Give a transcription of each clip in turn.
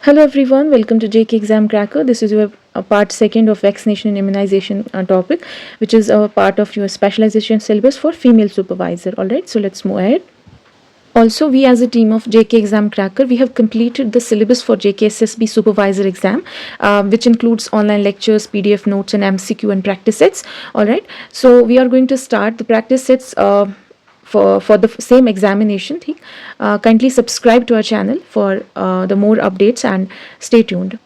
Hello everyone, welcome to JK Exam Cracker. This is your part second of vaccination and immunization topic, which is a part of your specialization syllabus for female supervisor. Alright, so let's move ahead. Also, we as a team of JK Exam Cracker, we have completed the syllabus for JK SSB supervisor exam, which includes online lectures, PDF notes and MCQ and practice sets. Alright, so we are going to start the practice sets for the same examination. Kindly subscribe to our channel for the more updates and stay tuned.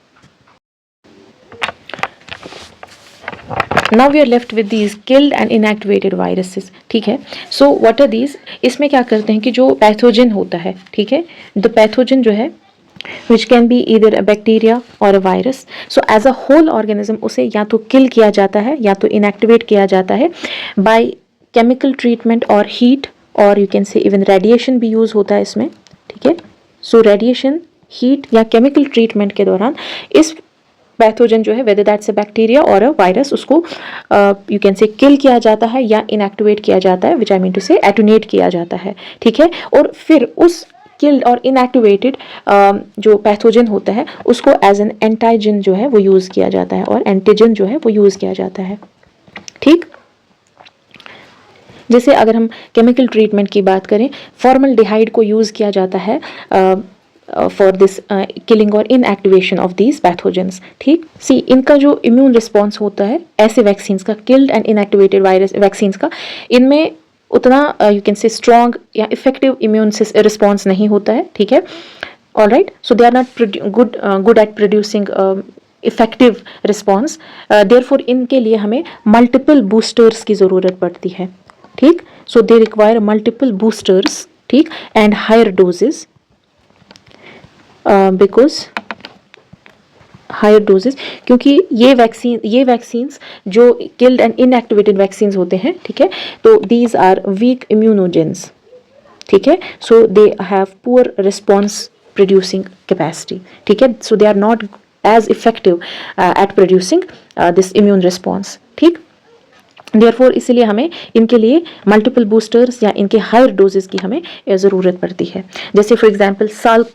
Now we are left with these killed and inactivated viruses. ठीक है, so what are these? इसमें क्या करते हैं कि जो pathogen होता है, ठीक है, the pathogen जो है which can be either a bacteria or a virus. So as a whole organism उसे या तो kill किया जाता है या तो inactivate किया जाता है by chemical treatment or heat, और you can say even radiation भी use होता है इसमें. ठीक है, so radiation, heat या chemical treatment के दौरान इस पैथोजन जो है whether that's a bacteria or a virus उसको you can say kill किया जाता है या inactivate किया जाता है, which I mean to say attenuate किया जाता है. ठीक है, और फिर उस किल्ड और इनएक्टिवेटेड जो पैथोजन होता है उसको एज एन एंटाइजन जो है वो यूज़ किया जाता है और एंटीजन जो है वो यूज़ किया जाता है. ठीक, जैसे अगर हम केमिकल ट्रीटमेंट की बात करें, फॉर्मल्डिहाइड को यूज़ किया जाता है फॉर दिस किलिंग और इनएक्टिवेशन ऑफ दीज पैथोजेंस. ठीक, सी इनका जो इम्यून रिस्पॉन्स होता है ऐसे वैक्सीन्स का, killed and inactivated virus vaccines का, इनमें उतना यू कैन से स्ट्रॉन्ग या इफेक्टिव इम्यून रिस्पॉन्स नहीं होता है. ठीक है, alright, so they are not good at producing effective response. Therefore इनके लिए हमें मल्टीपल बूस्टर्स की ज़रूरत पड़ती है. ठीक, so they require multiple boosters. ठीक, and higher doses because higher doses, क्योंकि ये वैक्सीन्स जो किल्ड एंड इनएक्टिवेटेड वैक्सीन्स होते हैं, ठीक है, तो दीज आर वीक इम्यूनोजेंस. ठीक है, so they have poor response producing capacity. ठीक है, so they are not as effective at producing this immune response. ठीक, देयरफॉर इसलिए हमें इनके लिए मल्टीपल बूस्टर्स या इनके हायर डोजेस की हमें ज़रूरत पड़ती है. जैसे for example Salk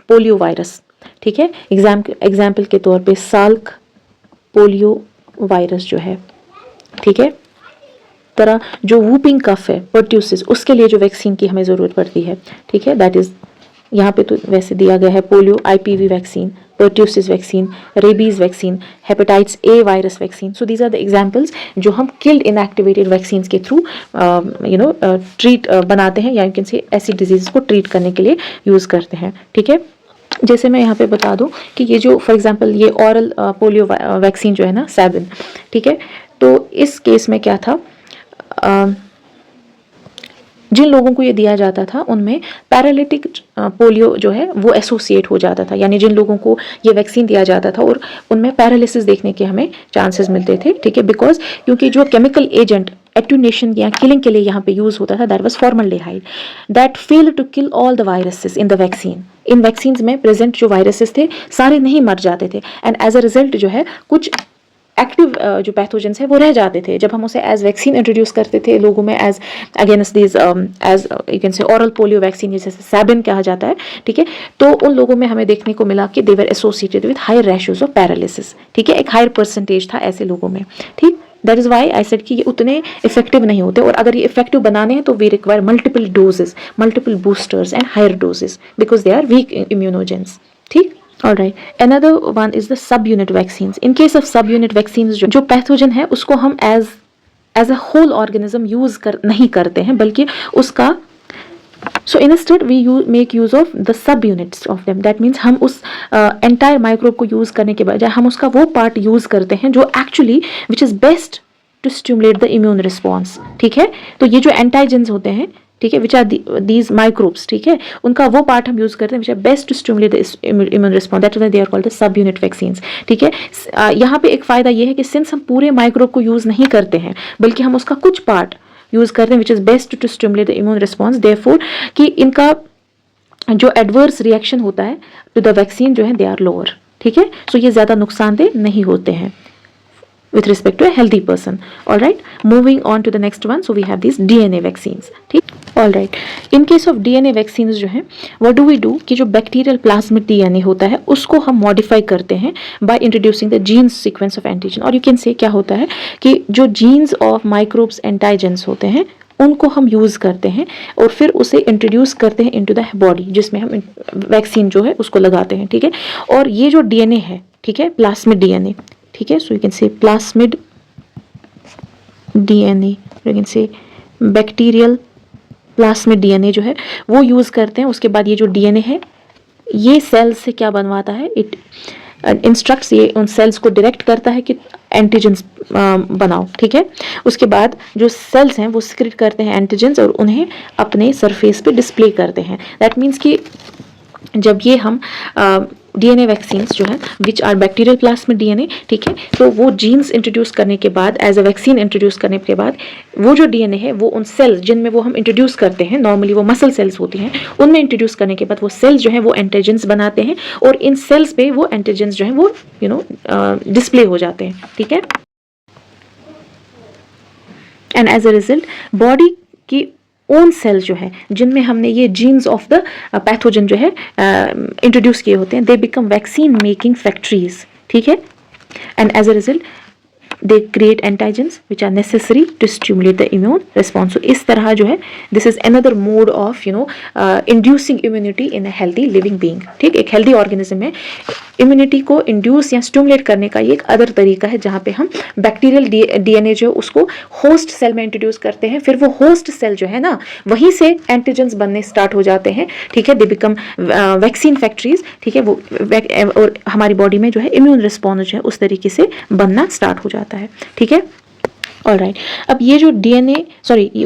polio virus. ठीक है, एग्जाम्पल के तौर पे साल्क पोलियो वायरस जो है, ठीक है, तरह जो वूपिंग कफ है पर्ट्यूसिस, उसके लिए जो वैक्सीन की हमें ज़रूरत पड़ती है. ठीक है, दैट इज़ यहाँ पे तो वैसे दिया गया है polio IPV vaccine, pertussis vaccine, rabies vaccine, hepatitis A virus vaccine. So these are the examples जो हम किल्ड इनएक्टिवेटेड वैक्सीन्स के थ्रू ट्रीट बनाते हैं या यू कैन से ऐसी डिजीज़ को ट्रीट करने के लिए यूज़ करते हैं. ठीक है, जैसे मैं यहाँ पे बता दूँ कि ये जो फॉर एग्जांपल ये ऑरल पोलियो वैक्सीन जो है ना, सैबिन, ठीक है, तो इस केस में क्या था, जिन लोगों को ये दिया जाता था उनमें पैरालिटिक पोलियो जो है वो एसोसिएट हो जाता था, यानी जिन लोगों को ये वैक्सीन दिया जाता था और उनमें पैरालिसिस देखने के हमें चांसेस मिलते थे. ठीक है, बिकॉज क्योंकि जो केमिकल एजेंट एट्यूनेशन या किलिंग के लिए यहाँ पे यूज़ होता था that was formaldehyde, that failed to kill all the viruses in the vaccine. इन वैक्सीन्स में प्रेजेंट जो वायरसेस थे सारे नहीं मर जाते थे, एंड एज अ रिजल्ट जो है कुछ एक्टिव जो पैथोजेंस है वो रह जाते थे. जब हम उसे एज वैक्सीन इंट्रोड्यूस करते थे लोगों में as against this as you can say oral polio vaccine जैसे सैबिन कहा जाता है. ठीक है, तो उन लोगों में हमें देखने को मिला कि they were associated with higher ratios of paralysis. ठीक है, एक हायर परसेंटेज था ऐसे लोगों में. ठीक, that is why I said कि ये उतने इफेक्टिव नहीं होते, और अगर ये इफेक्टिव बनाने हैं तो we require multiple doses, multiple boosters and higher doses because they are weak immunogens. ठीक, Alright, another one is the subunit vaccines. In case of subunit vaccines, जो पैथोजन है उसको हम as a whole organism नहीं करते हैं, बल्कि उसका so instead we make use of the subunits of them. That means हम उस entire microbe को use करने के बजाय हम उसका वो part use करते हैं जो actually which is best to stimulate the immune response. ठीक है, तो ये जो antigens होते हैं, ठीक है, विच आर दीज माइक्रोब्स, ठीक है, उनका वो पार्ट हम यूज करते हैं which are best to stimulate the immune response. That is why they are called the sub unit vaccines. ठीक है, यहाँ पे एक फायदा ये है कि सिंस हम पूरे माइक्रोब को यूज नहीं करते हैं बल्कि हम उसका कुछ पार्ट यूज करते हैं which is best to stimulate the immune response, therefore कि इनका जो एडवर्स रिएक्शन होता है टू द वैक्सीन जो है दे आर लोअर. ठीक है, सो ये ज़्यादा नुकसानदेह नहीं होते हैं. with respect to a healthy person. All right, moving on to the next one. So we have these DNA vaccines. ठीक, all right. In case of DNA vaccines जो है, what do we do कि जो bacterial plasmid DNA होता है उसको हम modify करते हैं by introducing the gene sequence of antigen. और you can say क्या होता है कि जो genes of microbes antigens होते हैं उनको हम यूज़ करते हैं और फिर उसे इंट्रोड्यूस करते हैं इनटू द बॉडी, जिसमें हम वैक्सीन जो है उसको लगाते हैं. ठीक है, और ये जो डीएनए है, ठीक है, प्लास्मिड डीएनए, ठीक है, सो यू कैन से प्लास्मिड डीएनए, यू कैन से बैक्टीरियल प्लास्मिड डीएनए जो है वो यूज़ करते हैं. उसके बाद ये जो डीएनए है ये सेल से क्या बनवाता है, इट इंस्ट्रक्ट्स, ये उन सेल्स को डायरेक्ट करता है कि एंटीजेंस बनाओ. ठीक है, उसके बाद जो सेल्स हैं वो सिक्रेट करते हैं एंटीजेंस और उन्हें अपने सरफेस पे डिस्प्ले करते हैं. दैट मीन्स कि जब ये हम डीएनए वैक्सीन्स जो है which are bacterial plasmid DNA, ठीक है, तो वो जीन्स इंट्रोड्यूस करने के बाद, एज अ वैक्सीन इंट्रोड्यूस करने के बाद, वो जो डीएनए है वो उन सेल्स जिनमें वो हम इंट्रोड्यूस करते हैं, नॉर्मली वो मसल सेल्स होती हैं, उनमें इंट्रोड्यूस करने के बाद वो सेल्स जो है वो एंटीजेंस बनाते हैं और इन सेल्स पे वो एंटीजेंस जो है वो डिस्प्ले हो जाते हैं. ठीक है, and as a result body की ओन सेल्स जो है जिनमें हमने ये जीन्स ऑफ द पैथोजन जो है इंट्रोड्यूस किए होते हैं, they become vaccine making factories. ठीक है, and as a result they create antigens which are necessary to stimulate the immune response. तो इस तरह जो है this is another mode of inducing immunity in a healthy living being. ठीक, एक healthy organism में इम्यूनिटी को इंड्यूस या स्टिमुलेट करने का ये एक अदर तरीका है जहाँ पे हम बैक्टीरियल डीएनए जो उसको होस्ट सेल में इंट्रोड्यूस करते हैं, फिर वो होस्ट सेल जो है ना वहीं से एंटीजेंस बनने स्टार्ट हो जाते हैं. ठीक है, दे बिकम वैक्सीन फैक्ट्रीज. ठीक है, वो और हमारी बॉडी में जो है इम्यून रिस्पॉन्स जो है उस तरीके से बनना स्टार्ट हो जाता है. ठीक है, ऑलराइट. अब ये जो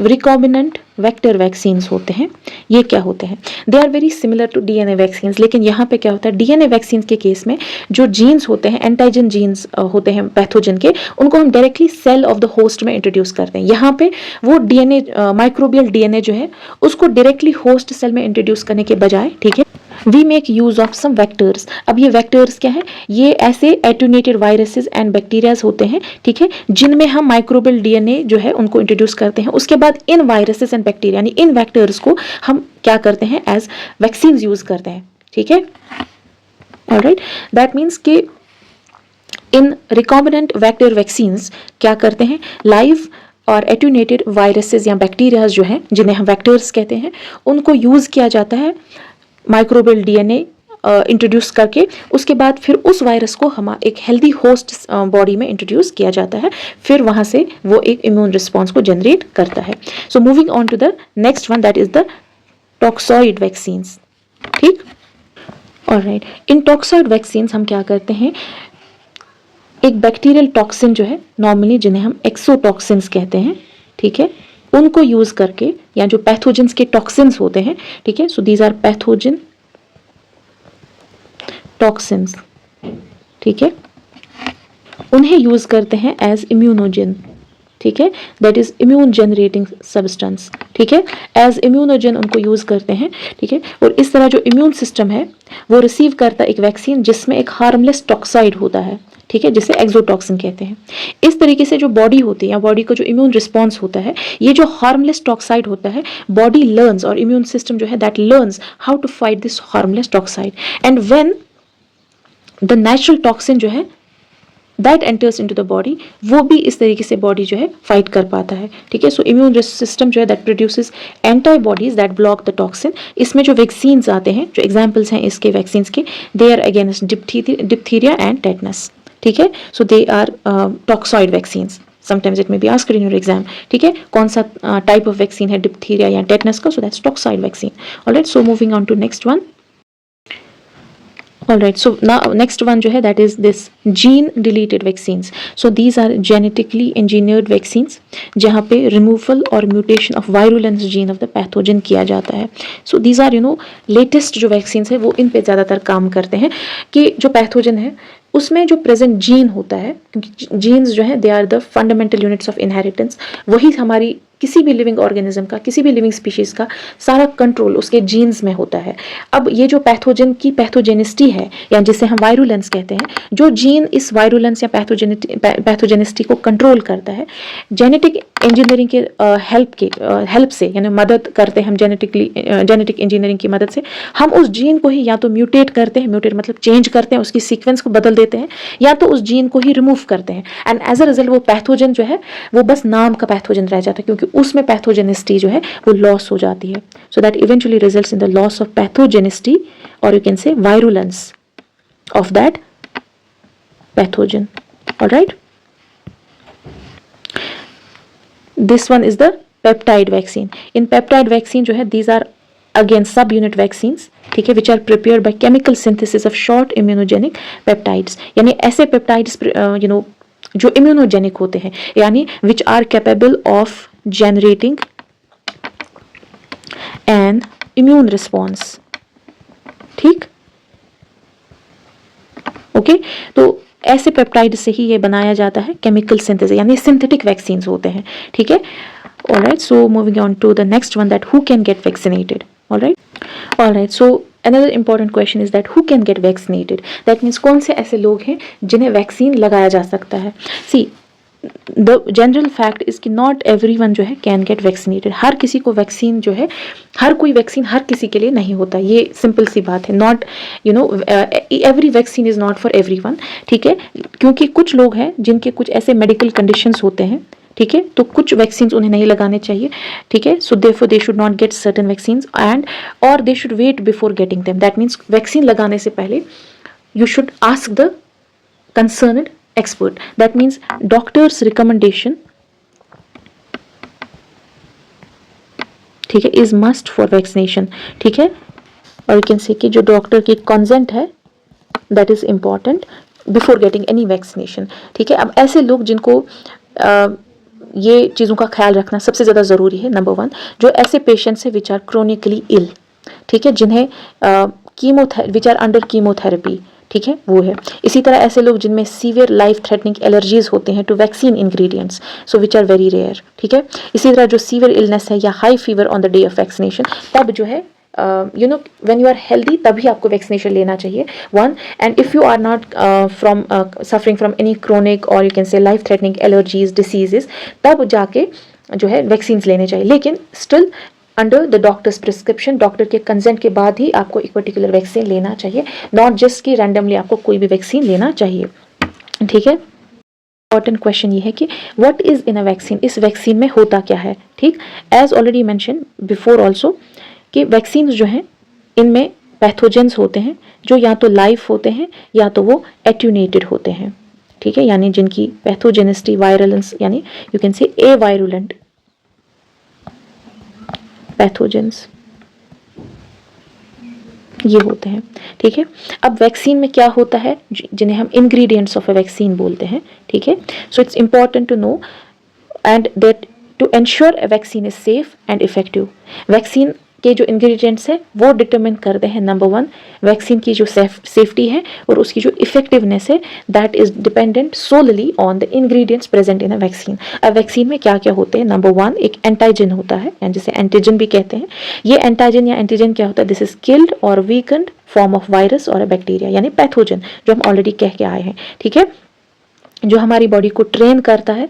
रिकॉम्बिनेंट वेक्टर वैक्सीन्स होते हैं ये क्या होते हैं, they are very similar to DNA vaccines. लेकिन यहाँ पे क्या होता है, डीएनए वैक्सीन्स के केस में जो जीन्स होते हैं, एंटीजन जीन्स होते हैं पैथोजन के, उनको हम directly cell of the host में इंट्रोड्यूस करते हैं. यहाँ पे वो डीएनए माइक्रोबियल डीएनए जो है उसको डायरेक्टली होस्ट सेल में इंट्रोड्यूस करने के बजाय, ठीक है, we make use of some vectors. अब ये वेक्टर्स क्या है, ये ऐसे एटूनेटेड वायरसेस एंड बैक्टीरियाज होते हैं, ठीक है, जिनमें हम माइक्रोबियल डीएनए जो है उनको इंट्रोड्यूस करते हैं. उसके बाद इन वायरसेस एंड बैक्टीरिया यानी इन वेक्टर्स को हम क्या करते हैं, एज वैक्सीन यूज करते हैं. ठीक है, ऑलराइट. दैट मीन्स कि इन रिकॉम्बिनेंट वेक्टर वैक्सीन्स क्या करते हैं, लाइव और एटूनेटेड वायरसेस या बैक्टीरियाज जो हैं जिन्हें हम वेक्टर्स कहते हैं उनको यूज किया जाता है माइक्रोबियल डीएनए इंट्रोड्यूस करके. उसके बाद फिर उस वायरस को हम एक हेल्दी होस्ट बॉडी में इंट्रोड्यूस किया जाता है, फिर वहाँ से वो एक इम्यून रिस्पॉन्स को जनरेट करता है. So moving on to the next one, that is the toxoid vaccines. ठीक, ऑलराइट. इन टॉक्सॉइड वैक्सीन्स हम क्या करते हैं, एक बैक्टीरियल टॉक्सिन जो है नॉर्मली जिन्हें हम एक्सोटॉक्सिन्स कहते हैं, ठीक है, उनको यूज करके, या जो पैथोजेंस के टॉक्सिन्स होते हैं, ठीक है, so these are pathogen toxins, ठीक है, उन्हें यूज करते हैं एज इम्यूनोजन. ठीक है, that is immune generating substance. ठीक है, एज इम्यूनोजन उनको यूज करते हैं. ठीक है, और इस तरह जो इम्यून सिस्टम है वो रिसीव करता है एक वैक्सीन जिसमें एक हार्मलेस टॉक्साइड होता है, ठीक है, जिसे एक्सोटॉक्सिन कहते हैं. इस तरीके से जो बॉडी होती है या बॉडी का जो इम्यून रिस्पॉन्स होता है, ये जो हार्मलेस टॉक्साइड होता है, बॉडी लर्न्स और इम्यून सिस्टम जो है that learns how to fight this harmless toxoid. And when the natural toxin जो है that enters into the body, वो भी इस तरीके से बॉडी जो है फाइट कर पाता है. ठीक है, सो इम्यून सिस्टम जो है that produces antibodies that block the toxin. इसमें जो वैक्सीन्स आते हैं, जो एग्जांपल्स हैं इसके वैक्सीन्स के, they are against diphtheria and tetanus. ठीक है, so they are toxoid vaccines. Sometimes it may be asked in your exam. ठीक है, कौन सा टाइप ऑफ वैक्सीन है डिप्थीरिया या टेटनस का, so that's toxoid vaccine. Alright, so moving on to next one. Alright, so now next one जो है that is this gene deleted vaccines. So these are genetically engineered vaccines जहाँ पे removal और mutation of virulence gene of the pathogen किया जाता है. So these are latest जो vaccines है वो इन पे ज़्यादातर काम करते हैं कि जो पैथोजन है उसमें जो प्रेजेंट जीन होता है, क्योंकि जीन्स जो है they are the fundamental units of inheritance. वही हमारी किसी भी लिविंग ऑर्गेनिज्म का, किसी भी लिविंग स्पीशीज़ का सारा कंट्रोल उसके जीन्स में होता है. अब ये जो पैथोजन की पैथोजेनिसिटी है या जिसे हम वायरुलेंस कहते हैं, जो जीन जीन इस वायरुलेंस या पैथोजेनिसिटी को कंट्रोल करता है। जेनेटिक इंजीनियरिंग के हेल्प से, यानी मदद करते हैं हम जेनेटिक इंजीनियरिंग की मदद से हम उस जीन को ही या तो म्यूटेट करते हैं, म्यूटेट मतलब चेंज करते हैं, उसकी सीक्वेंस को बदल देते हैं, या तो उस जीन को ही रिमूव करते हैं। एंड एज अ रिजल्ट वो पैथोजन जो है वो बस नाम का पैथोजन रह जाता है, क्योंकि उसमें पैथोजेनिसिटी जो है वो लॉस हो जाती है। So that eventually results in the loss of pathogenicity, और you can say virulence of that pathogen. All right, this one is the peptide vaccine. In peptide vaccine जो है these are again subunit vaccines, ठीक है, which are prepared by chemical synthesis of short immunogenic peptides, यानी ऐसे peptides जो immunogenic होते हैं, यानी which are capable of generating an immune response, ठीक। ओके तो ऐसे पेप्टाइड से ही ये बनाया जाता है, केमिकल सिंथेसिस, यानी सिंथेटिक वैक्सीन्स होते हैं, ठीक है। Alright, so moving on to the next one, that who can get vaccinated. Alright, so another important question is that who can get vaccinated, that means कौन से ऐसे लोग हैं जिन्हें वैक्सीन लगाया जा सकता है। See the general fact is कि नॉट एवरीवन जो है कैन गेट वैक्सीनेटेड, हर किसी को वैक्सीन जो है, हर कोई वैक्सीन हर किसी के लिए नहीं होता, ये सिंपल सी बात है। Not every vaccine is not for everyone, ठीक है, क्योंकि कुछ लोग हैं जिनके कुछ ऐसे मेडिकल कंडीशंस होते हैं, ठीक है, तो कुछ वैक्सीन उन्हें नहीं लगाने चाहिए, ठीक है। So therefore they should not get certain vaccines and और they should wait before getting them. That means vaccine लगाने से पहले you should ask the concerned expert, that means doctor's recommendation, ठीक है, is must for vaccination, ठीक है। और you can say कि जो डॉक्टर की consent है that is important before getting any vaccination, ठीक है। अब ऐसे लोग जिनको ये चीज़ों का ख्याल रखना सबसे ज़्यादा ज़रूरी है। नंबर 1, जो ऐसे पेशेंट्स हैं विच आर क्रोनिकली इल, ठीक है, जिन्हें विच आर अंडर कीमोथेरेपी, ठीक है, वो है। इसी तरह ऐसे लोग जिनमें सीवियर लाइफ थ्रेटनिंग एलर्जीज होते हैं to vaccine ingredients, so which are very rare, ठीक है। इसी तरह जो सीवियर इलनेस है या high fever on the day of vaccination, तब जो है व्हेन यू आर हेल्दी तभी आपको वैक्सीनेशन लेना चाहिए, 1। And if you are not suffering from any chronic और you can say life threatening allergies diseases, तब जाके जो है वैक्सीन लेने चाहिए, लेकिन still under the doctor's prescription, doctor के कंसेंट के बाद ही आपको एक पर्टिकुलर वैक्सीन लेना चाहिए, नॉट जस्ट कि रैंडमली आपको कोई भी वैक्सीन लेना चाहिए, ठीक है। इंपॉर्टेंट क्वेश्चन ये है कि what is in a vaccine, इस वैक्सीन में होता क्या है, ठीक। As already mention before also कि वैक्सीन जो हैं इनमें पैथोजेंस होते हैं जो या तो लाइव होते हैं या तो वो एट्यूनेटेड होते हैं, ठीक है, यानी जिनकी पैथोजेनिसिटी वायरुलेंस, यानी यू कैन से ए वायरुलेंट पैथोजेंस ये होते हैं, ठीक है। अब वैक्सीन में क्या होता है जिन्हें हम इंग्रेडिएंट्स ऑफ अ वैक्सीन बोलते हैं, ठीक है। So it's important to know and that to ensure a vaccine is safe and effective, vaccine के जो इंग्रेडिएंट्स हैं वो डिटरमिन करते हैं, नंबर 1, वैक्सीन की जो सेफ्टी है और उसकी जो इफेक्टिवनेस है, that is dependent solely on the ingredients present in a vaccine. अब वैक्सीन में क्या क्या होते हैं, नंबर 1 एक एंटाइजन होता है, जिसे एंटीजन भी कहते हैं। ये एंटाइजन या एंटीजन क्या होता है, दिस इज किल्ड और वीकन्ड फॉर्म ऑफ वायरस और बैक्टीरिया, यानी पैथोजन जो हम ऑलरेडी कह के आए हैं, ठीक है, जो हमारी बॉडी को ट्रेन करता है,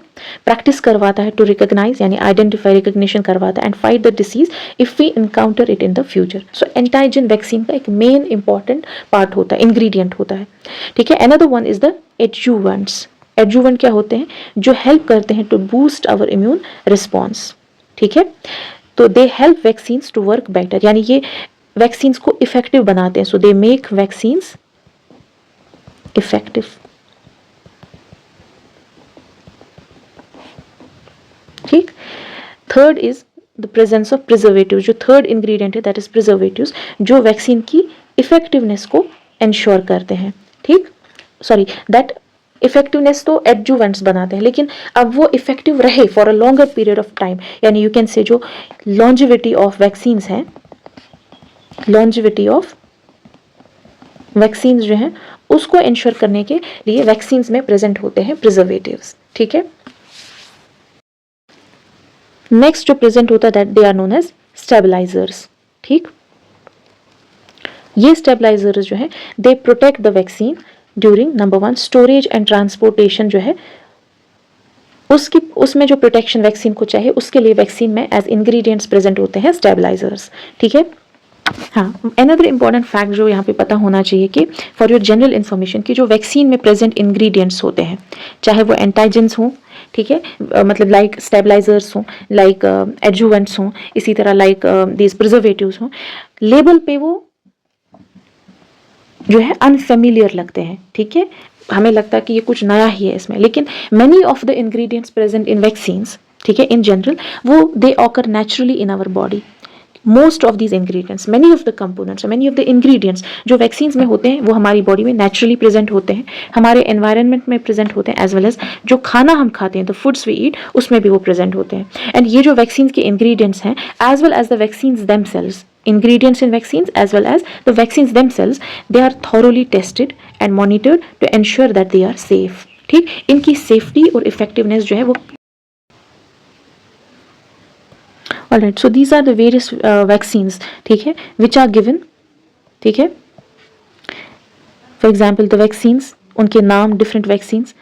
प्रैक्टिस करवाता है टू रिकॉग्नाइज, यानी आइडेंटिफाई, रिकॉग्निशन करवाता है and fight the disease if we encounter it in the future. So antigen vaccine का एक मेन इंपॉर्टेंट पार्ट होता है, इंग्रेडिएंट होता है, ठीक है। Another one is the adjuvants. Adjuvant क्या होते हैं, जो हेल्प करते हैं to boost our immune response, ठीक है। तो they help vaccines to work better, यानी ये वैक्सीन्स को इफेक्टिव बनाते हैं, so they make vaccines effective, ठीक। Third is the presence of preservative, जो थर्ड इंग्रेडिएंट है दैट इज प्रिजर्वेटिव्स, जो वैक्सीन की इफेक्टिवनेस को इंश्योर करते हैं, ठीक। सॉरी, दैट इफेक्टिवनेस तो एडजुवेंट्स बनाते हैं, लेकिन अब वो इफेक्टिव रहे for a longer period of time, यानी यू कैन से जो लॉन्जिविटी ऑफ वैक्सीन्स हैं, लॉन्जिविटी ऑफ वैक्सीन्स जो हैं उसको इंश्योर करने के लिए वैक्सीन्स में प्रेजेंट होते हैं प्रिजर्वेटिव्स, ठीक है। नेक्स्ट जो प्रेजेंट होता है that they are known as stabilizers, ठीक। ये स्टेबलाइजर्स जो है they protect the vaccine during number 1 storage and transportation जो है उसमें जो प्रोटेक्शन वैक्सीन को चाहिए उसके लिए वैक्सीन में एज इंग्रेडिएंट्स प्रेजेंट होते हैं स्टेबलाइजर्स, ठीक है। हाँ, अनदर इंपॉर्टेंट फैक्ट जो यहाँ पे पता होना चाहिए कि फॉर योर जनरल इन्फॉर्मेशन कि जो वैक्सीन में प्रेजेंट इंग्रेडिएंट्स होते हैं चाहे वो एंटाइजेंस हों, ठीक है, मतलब लाइक स्टेबलाइजर्स हों, लाइक एडजुवेंट्स हों, इसी तरह लाइक दीज प्रिजर्वेटिव्स हों, लेबल पे वो जो है अनफेमिलियर लगते हैं, ठीक है, हमें लगता है कि ये कुछ नया ही है इसमें, लेकिन many of the ingredients present in vaccines, ठीक है, इन जनरल वो they occur naturally in our body. Most of these ingredients, many of the components, many of the ingredients जो वैक्सीन्स में होते हैं वो हमारी बॉडी में नेचुरली प्रेजेंट होते हैं, हमारे एनवायरनमेंट में प्रेजेंट होते हैं, एज वेल एज जो खाना हम खाते हैं, द फूड्स वी ईट, उसमें भी वो प्रेजेंट होते हैं। एंड ये जो वैक्सीन्स के इंग्रेडिएंट्स हैं as well as the vaccines themselves, ingredients in vaccines as well as the vaccines themselves, they are thoroughly tested and monitored to ensure that they are safe, ठीक, इनकी safety और effectiveness जो है वो alright, so these are the various vaccines, ठीक है, which are given, ठीक है, for example the vaccines, उनके नाम different vaccines।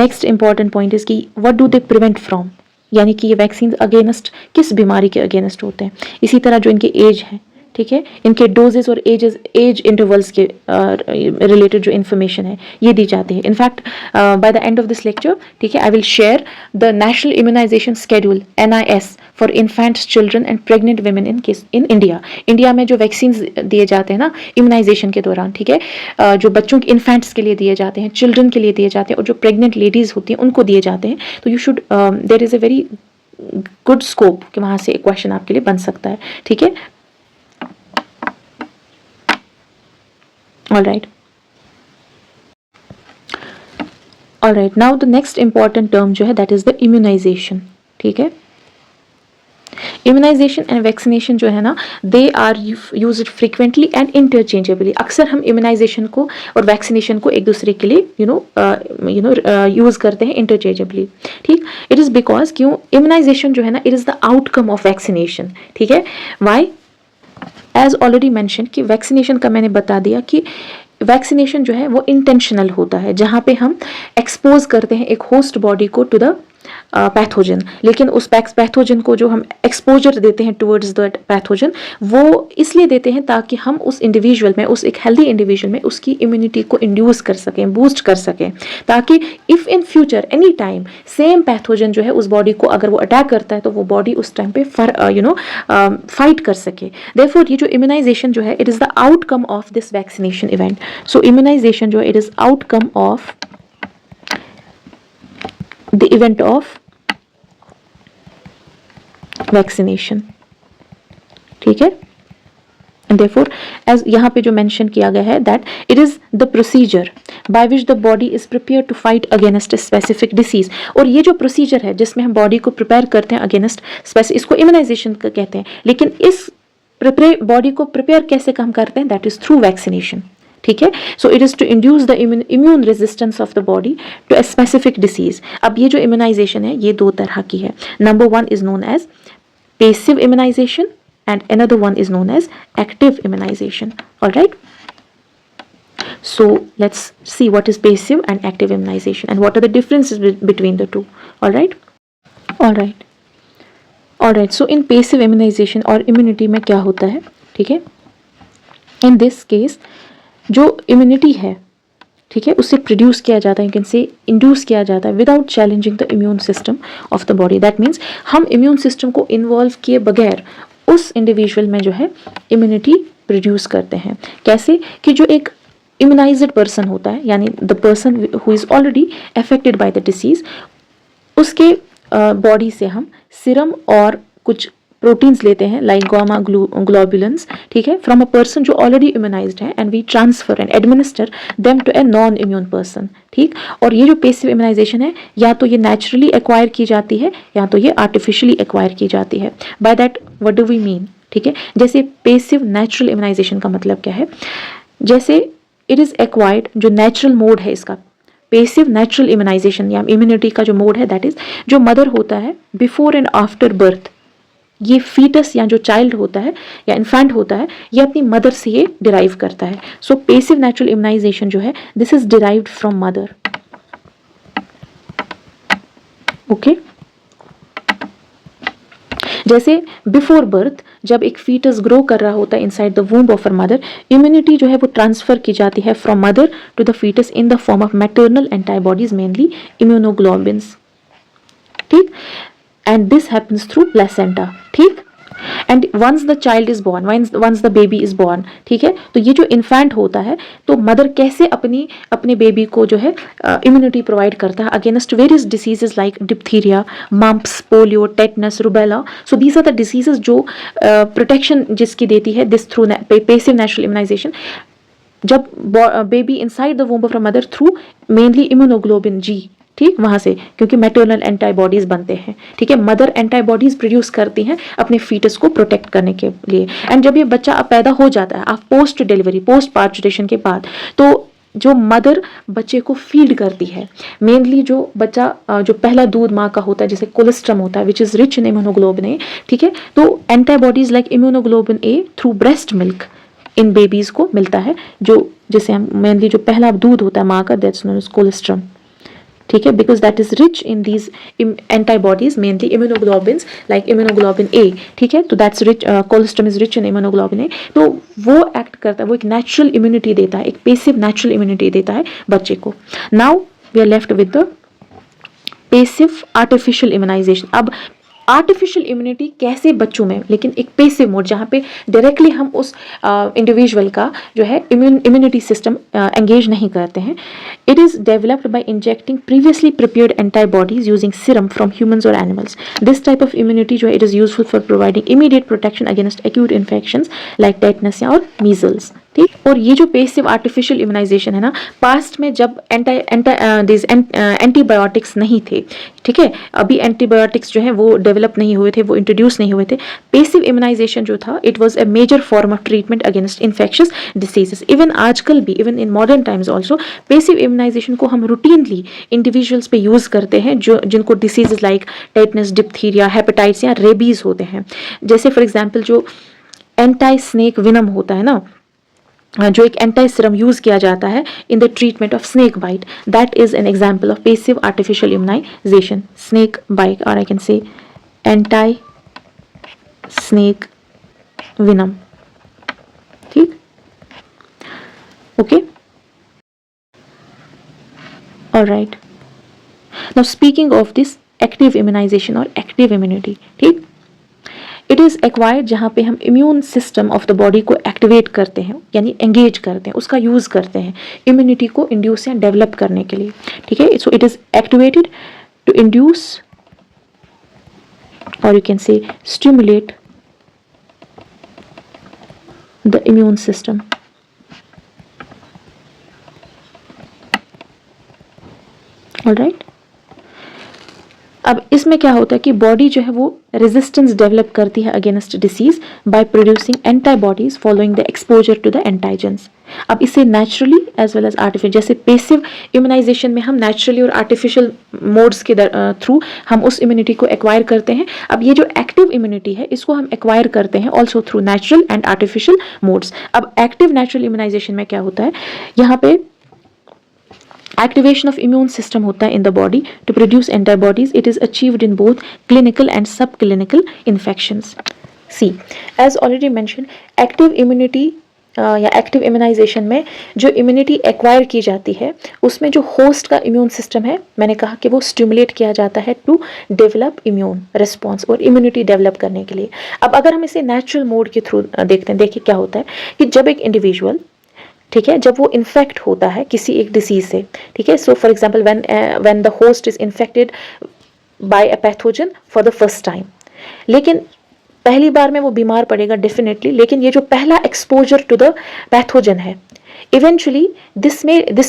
next important point is कि what do they prevent from, यानी कि ये वैक्सीन अगेंस्ट किस बीमारी के अगेंस्ट होते हैं। इसी तरह जो इनके एज है, ठीक है, इनके डोजेस और एज इंटरवल्स के रिलेटेड जो इन्फॉर्मेशन है ये दी जाती है। In fact by the end of this lecture, ठीक है, I will share the national immunization schedule NIS for infants, children and pregnant women in India. India में जो वैक्सीन दिए जाते हैं ना इम्यूनाइजेशन के दौरान, ठीक है, जो बच्चों के इन्फेंट्स के लिए दिए जाते हैं, चिल्ड्रन के लिए दिए जाते हैं और जो प्रेग्नेंट लेडीज होती हैं उनको दिए जाते हैं, तो you should there is a very good scope कि वहाँ से एक क्वेश्चन आपके लिए बन सकता है, ठीक है। all right, now the next important term जो है that is the immunization, ठीक है। इम्यूनाइजेशन एंड वैक्सीनेशन जो है ना they are used frequently and interchangeably. अक्सर हम इम्यूनाइजेशन को और वैक्सीनेशन को एक दूसरे के लिए यूज करते हैं इंटरचेंजेबली, ठीक। इट इज बिकॉज क्यों, इम्यूनाइजेशन जो है ना it is the outcome of vaccination, ठीक है। वाई, एज ऑलरेडी मैंशन कि वैक्सीनेशन का मैंने बता दिया कि वैक्सीनेशन जो है वो इंटेंशनल होता है, जहाँ पे हम एक्सपोज करते हैं एक होस्ट बॉडी को टू द पैथोजन, लेकिन उस पैथोजन को जो हम एक्सपोजर देते हैं टुवर्ड्स दैट पैथोजन वो इसलिए देते हैं ताकि हम उस इंडिविजुअल में, उस एक हेल्दी इंडिविजुअल में उसकी इम्यूनिटी को इंड्यूस कर सकें, बूस्ट कर सकें, ताकि if in future any time same pathogen जो है उस बॉडी को अगर वो अटैक करता है तो वो बॉडी उस टाइम पे फाइट कर सके। देयरफॉर ये जो इम्यूनाइजेशन जो है it is the outcome of this vaccination event. So immunization जो है it is outcome of the event of vaccination, ठीक है। and therefore as यहाँ पे जो mention किया गया है that it is the procedure by which the body is prepared to fight against a specific disease। और ये जो procedure है जिसमें हम body को prepare करते हैं against specific, इसको immunization कहते हैं, लेकिन इस body को prepare कैसे हम करते हैं that is through vaccination, ठीक है। So it is to induce the immune resistance of the body to a specific disease. अब ये जो इम्यूनाइजेशन है ये दो तरह की है। Number 1 is known as passive immunization and another one is known as active immunization. Alright, so let's see what is passive and active immunization and what are the differences between the two. all right, so in passive immunization और immunity में क्या होता है, ठीक है। in this case जो immunity है, ठीक है, उससे प्रोड्यूस किया जाता है, कैन से इंड्यूस किया जाता है without challenging the immune system of the body. That means हम इम्यून सिस्टम को इन्वॉल्व किए बगैर उस इंडिविजुअल में जो है इम्यूनिटी प्रोड्यूस करते हैं। कैसे कि जो एक इम्यूनाइज्ड पर्सन होता है, यानी the person who is already affected by the disease, उसके बॉडी से हम सीरम और कुछ प्रोटीन्स लेते हैं लाइक गामा ग्लोबुलेंस, ठीक है, फ्रॉम अ पर्सन जो ऑलरेडी इम्यूनाइज्ड है and we transfer and administer them to a non immune person, ठीक। और ये जो पैसिव इम्यूनाइजेशन है या तो ये नेचुरली एक्वायर की जाती है या तो ये आर्टिफिशियली एक्वायर की जाती है। By that what do we mean, ठीक है। जैसे पैसिव नेचुरल इम्यूनाइजेशन का मतलब क्या है, जैसे इट इज़ एक्वायर्ड, जो नेचुरल मोड है इसका पैसिव नेचुरल इम्यूनाइजेशन या इम्यूनिटी का जो मोड है दैट इज जो मदर होता है बिफोर एंड आफ्टर बर्थ, ये फीटस या जो चाइल्ड होता है या इन्फेंट होता है, ये अपनी मदर से ये डिराइव करता है. सो पेसिव नेचुरल इम्यूनाइजेशन जो है, this is derived from mother. Okay. जैसे बिफोर बर्थ जब एक फीटस ग्रो कर रहा होता है inside the womb of a mother, immunity जो है वो ट्रांसफर की जाती है from mother to the foetus in the form of maternal antibodies, mainly immunoglobins. ठीक. And this happens through placenta. ठीक. And once the child is born, once the baby is born, ठीक है, तो ये जो इन्फेंट होता है, तो मदर कैसे अपने बेबी को जो है इम्यूनिटी प्रोवाइड करता है against various diseases like diphtheria, mumps, polio, tetanus, rubella. So these are the diseases जो प्रोटेक्शन जिसकी देती है this through passive natural immunisation. जब baby inside the womb of a mother through mainly immunoglobin G, ठीक, वहां से, क्योंकि maternal antibodies बनते हैं. ठीक है, मदर एंटीबॉडीज प्रोड्यूस करती हैं अपने फीटस को प्रोटेक्ट करने के लिए. एंड जब ये बच्चा अब पैदा हो जाता है पोस्ट डिलीवरी, पोस्ट पार्चुरेशन के बाद, तो जो मदर बच्चे को फीड करती है, मेनली जो बच्चा जो पहला दूध माँ का होता है जैसे कोलेस्ट्रम होता है which is rich in immunoglobin A. ठीक है, तो antibodies like immunoglobin A through breast milk in babies को मिलता है, जो जिसे हम मेनली जो पहला दूध होता है माँ का, दैट्स नोन एज कोलेस्ट्रम. ठीक है, because that is rich in these antibodies, mainly immunoglobins like immunoglobin A. ठीक है, तो that's rich, colostrum is rich in immunoglobin A. तो वो एक्ट करता है, वो एक नेचुरल इम्यूनिटी देता है, एक पेसिव नेचुरल इम्यूनिटी देता है बच्चे को. Now we are left with the passive artificial immunization. अब आर्टिफिशियल इम्यूनिटी कैसे बच्चों में, लेकिन एक पेसिव मोड जहाँ पे डायरेक्टली हम उस इंडिविजुअल का जो है इम्यूनिटी सिस्टम एंगेज नहीं करते हैं. It is developed by injecting previously prepared antibodies using serum from humans और animals. This type of immunity जो है it is useful for providing immediate protection against acute infections like tetanus और measles. ठीक. और ये जो पेसिव आर्टिफिशियल इम्यूनाइजेशन है ना, पास्ट में जब एंटीबायोटिक्स नहीं थे, ठीक है, अभी एंटीबायोटिक्स जो है वो डेवलप नहीं हुए थे, वो इंट्रोड्यूस नहीं हुए थे. पेसिव इम्यूनाइजेशन जो था it was a major form of treatment against infectious diseases. Even आजकल भी, even in modern times also, passive immunization को हम रूटीनली इंडिविजुअल्स पे यूज करते हैं जो जिनको diseases like tetanus, diphtheria, hepatitis या रेबीज होते हैं. जैसे फॉर एग्जाम्पल जो एंटी स्नेक विनम होता है ना, जो एक एंटी सीरम यूज किया जाता है in the treatment of snake bite, that is an example of passive artificial immunisation. Snake bite, और I can say anti snake venom. ठीक. Okay, alright. Now speaking of this active immunisation और active immunity. ठीक. It is acquired जहाँ पे हम immune system of the body को activate करते हैं, यानी एंगेज करते हैं, उसका यूज़ करते हैं इम्यूनिटी को इंड्यूस या डेवलप करने के लिए. ठीक है, so it is activated to induce और you can say stimulate the immune system. Alright. अब इसमें क्या होता है कि बॉडी जो है वो रेजिस्टेंस डेवलप करती है against disease by producing antibodies following the exposure to the antigens. अब इसे naturally as well as artificial, जैसे पेसिव इम्यूनाइजेशन में हम नेचुरली और आर्टिफिशियल मोड्स के थ्रू हम उस इम्यूनिटी को एक्वायर करते हैं. अब ये जो एक्टिव इम्यूनिटी है इसको हम एक्वायर करते हैं also through natural and artificial modes. अब एक्टिव नेचुरल इम्यूनाइजेशन में क्या होता है, यहाँ पे एक्टिवेशन ऑफ इम्यून सिस्टम होता है in the body to produce antibodies. It is achieved in both clinical and sub clinical infections. See, as already mention, active immunity या एक्टिव इम्यूनाइजेशन में जो इम्यूनिटी एक्वायर की जाती है उसमें जो होस्ट का इम्यून सिस्टम है, मैंने कहा कि वो स्टिमुलेट किया जाता है टू डेवलप इम्यून रिस्पॉन्स और इम्यूनिटी डेवलप करने के लिए. अब अगर हम इसे नेचुरल मोड के थ्रू देखते हैं, देखिए क्या होता है कि जब एक इंडिविजुअल, ठीक है, जब वो इन्फेक्ट होता है किसी एक डिसीज से, ठीक है, so for example when the host is infected by a pathogen for the first time, लेकिन पहली बार में वो बीमार पड़ेगा डेफिनेटली, लेकिन ये जो पहला एक्सपोजर टू द पैथोजन है, eventually this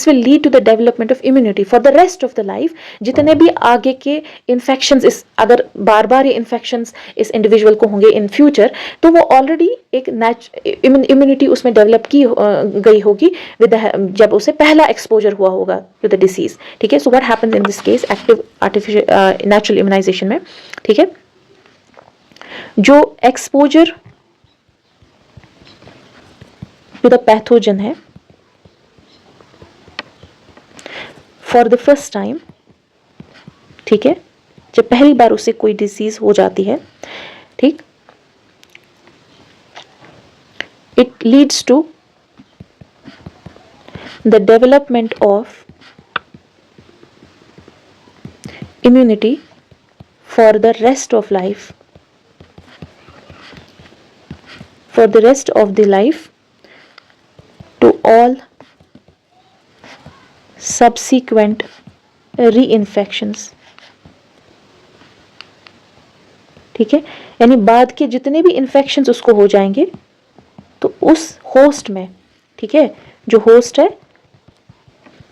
will lead to the development of immunity for the rest of the life. जितने भी आगे के इन्फेक्शंस, इस अगर बार बार ये इन्फेक्शंस इस इंडिविजुअल को होंगे इन फ्यूचर, तो वो ऑलरेडी एक इम्यूनिटी उसमें डेवलप की गई होगी विद जब उसे पहला एक्सपोजर हुआ होगा टू द डिसीज. ठीक है, so what happens in this case active artificial natural immunization में. ठीक है, जो एक्सपोजर टू द पैथोजन है फॉर द फर्स्ट टाइम, ठीक है, जब पहली बार उसे कोई डिजीज हो जाती है, ठीक, it leads to the development of immunity for the rest of life, for the rest of the life, to all subsequent reinfections, ठीक है, यानी बाद के जितने भी इन्फेक्शंस उसको हो जाएंगे तो उस होस्ट में, ठीक है, जो होस्ट है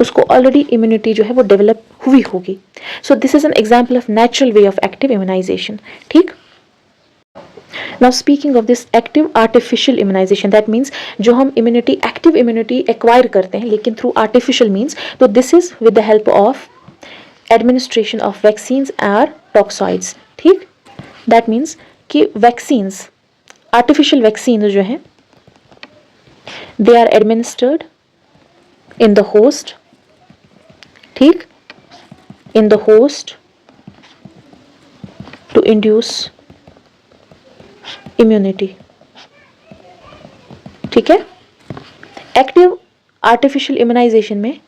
उसको ऑलरेडी इम्यूनिटी जो है वो डेवलप हुई होगी. So this is an example of natural way of active immunization. ठीक. Now speaking of this active artificial immunization, that means जो हम इम्यूनिटी, एक्टिव इम्यूनिटी एक्वायर करते हैं लेकिन थ्रू आर्टिफिशियल मीन्स, तो this is with the help of administration of vaccines और toxoids. ठीक. That means कि वैक्सीन्स, आर्टिफिशियल वैक्सीन जो हैं, they are administered in the host, ठीक, in the host to induce immunity. ठीक है. एक्टिव आर्टिफिशियल इम्यूनाइजेशन में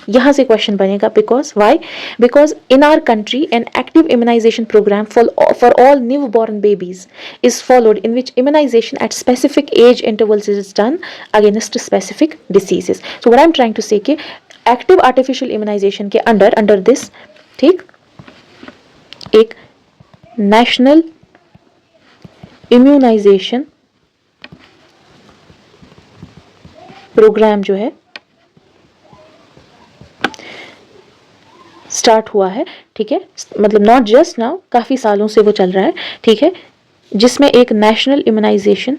यहां से क्वेश्चन बनेगा, because why, because in our country an active immunization programme for all new born babies is followed in which immunization at specific age intervals is done against specific diseases. So what I am trying to say कि active artificial immunization के under this, ठीक, एक national immunisation programme जो है start हुआ है. ठीक है, मतलब नॉट जस्ट नाउ, काफी सालों से वो चल रहा है. ठीक है, जिसमें एक नेशनल इम्यूनाइजेशन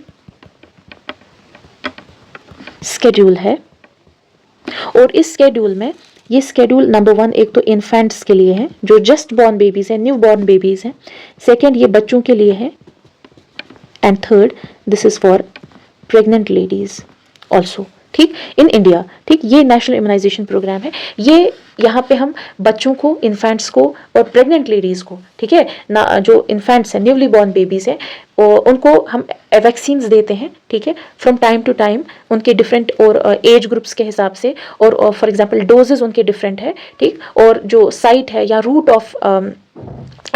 स्केड्यूल है. और इस स्केड्यूल में, ये स्केड्यूल नंबर 1 एक तो इन्फेंट्स के लिए है, जो जस्ट बॉर्न बेबीज हैं, न्यू बॉर्न बेबीज हैं. सेकेंड, ये बच्चों के लिए है. And third, this is for pregnant ladies also. ठीक, इन इंडिया. ठीक, ये नेशनल इम्यूनाइजेशन प्रोग्राम है. ये यहाँ पे हम बच्चों को, इन्फेंट्स को और प्रेग्नेंट लेडीज को, ठीक है ना, जो इन्फेंट्स हैं, न्यूली बॉर्न बेबीज हैं, उनको हम वैक्सीन्स देते हैं. ठीक है, फ्रॉम टाइम टू टाइम, उनके डिफरेंट और एज ग्रुप्स के हिसाब से, और फॉर एग्जांपल डोजेज उनके डिफरेंट है. ठीक, और जो साइट है या route of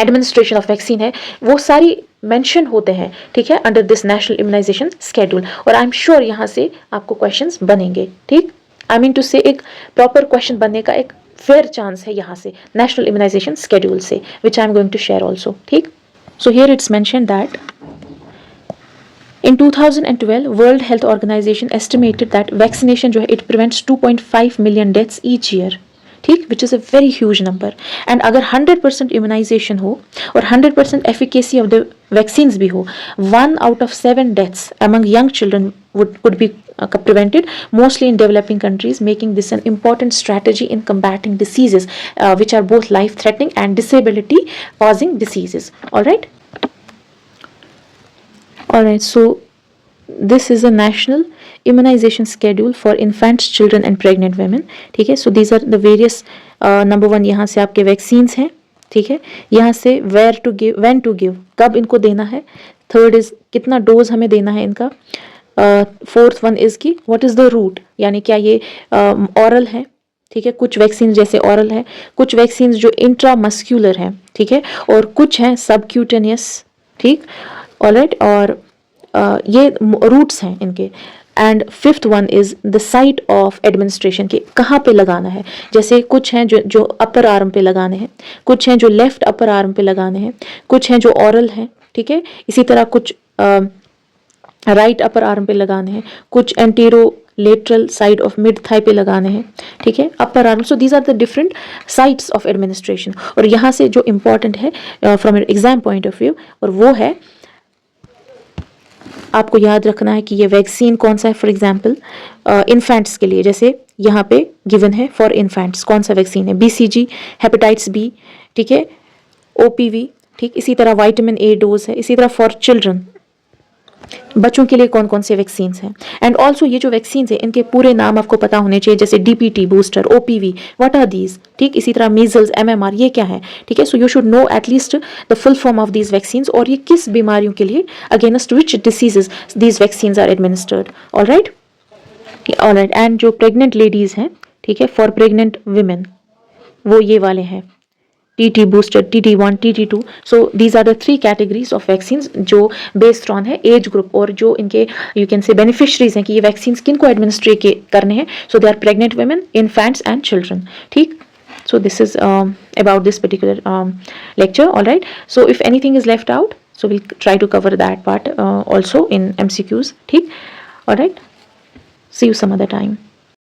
administration of vaccine है, वो सारी मेंशन होते हैं. ठीक है, under this national immunization schedule. और आई एम श्योर यहाँ से आपको क्वेश्चंस बनेंगे. ठीक, आई मीन टू से एक प्रॉपर क्वेश्चन बनने का एक फेयर चांस है यहाँ से, नेशनल इम्यूनाइजेशन स्केड्यूल से, which I am going to share also. ठीक. So here it's mention that in 2012 World Health Organization estimated that vaccination जो है it prevents 2.5 million deaths each year. ठीक, which is a very huge number. and अगर 100% immunization हो और 100% efficacy of the vaccines भी हो, 1 out of 7 deaths among young children would be prevented, mostly in developing countries, making this an important strategy in combating diseases which are both life threatening and disability causing diseases. Alright, so this is a national immunization schedule for infants, children and pregnant women. ठीक है, so these are the various number 1 यहाँ से आपके vaccines हैं. ठीक है, यहाँ से where to give, when to give, कब इनको देना है. थर्ड इज कितना डोज हमें देना है इनका. फोर्थ वन इज की व्हाट इज द रूट, यानी क्या ये ऑरल है. ठीक है, कुछ वैक्सीन जैसे ऑरल है, कुछ वैक्सीन जो इंट्रामस्क्यूलर है. ठीक है, और कुछ हैं सबक्यूटेनियस. ठीक, ऑलराइट, और ये रूट्स हैं इनके. And fifth one is the site of administration, के कहाँ पे लगाना है. जैसे कुछ हैं जो अपर आर्म पे लगाने हैं, कुछ हैं जो लेफ्ट अपर आर्म पे लगाने हैं, कुछ हैं जो ऑरल हैं. ठीक है, इसी तरह कुछ राइट अपर आर्म पे लगाने हैं, कुछ anterolateral side of mid thigh पे लगाने हैं. ठीक है, upper arm. So these are the different sites of administration. और यहाँ से जो इम्पॉर्टेंट है from exam point of view, और वो है आपको याद रखना है कि ये वैक्सीन कौन सा है. फॉर एग्जांपल इन्फेंट्स के लिए, जैसे यहाँ पे गिवन है फॉर इन्फेंट्स कौन सा वैक्सीन है. BCG, hepatitis B. ठीक है, OPV, ठीक, इसी तरह विटामिन ए डोज है, इसी तरह फॉर चिल्ड्रन, बच्चों के लिए कौन कौन से वैक्सीन्स हैं। एंड ऑल्सो ये जो वैक्सीन्स है इनके पूरे नाम आपको पता होने चाहिए, जैसे DPT booster, OPV, what are these, ठीक, इसी तरह मीजल्स, एमएमआर, ये क्या है, ठीक है। So you should know at least the full form of these vaccines, और ये किस बीमारियों के लिए, against which diseases these vaccines are administered. Alright, alright. And जो प्रेग्नेंट लेडीज हैं, ठीक है, फॉर प्रेग्नेंट वीमेन, वो ये वाले हैं, TT booster, TT1, TT2. So these are the 3 categories of vaccines जो based on है एज ग्रुप, और जो इनके यू कैन से बेनिफिशरीज हैं कि ये वैक्सीन्स किन को एडमिनिस्ट्रेट करने हैं। So they are pregnant women, infants and children, ठीक। So this is about this particular lecture. All right, so if anything is left out, so we'll try to cover that part also in MCQs, ठीक। All right, see you some other time.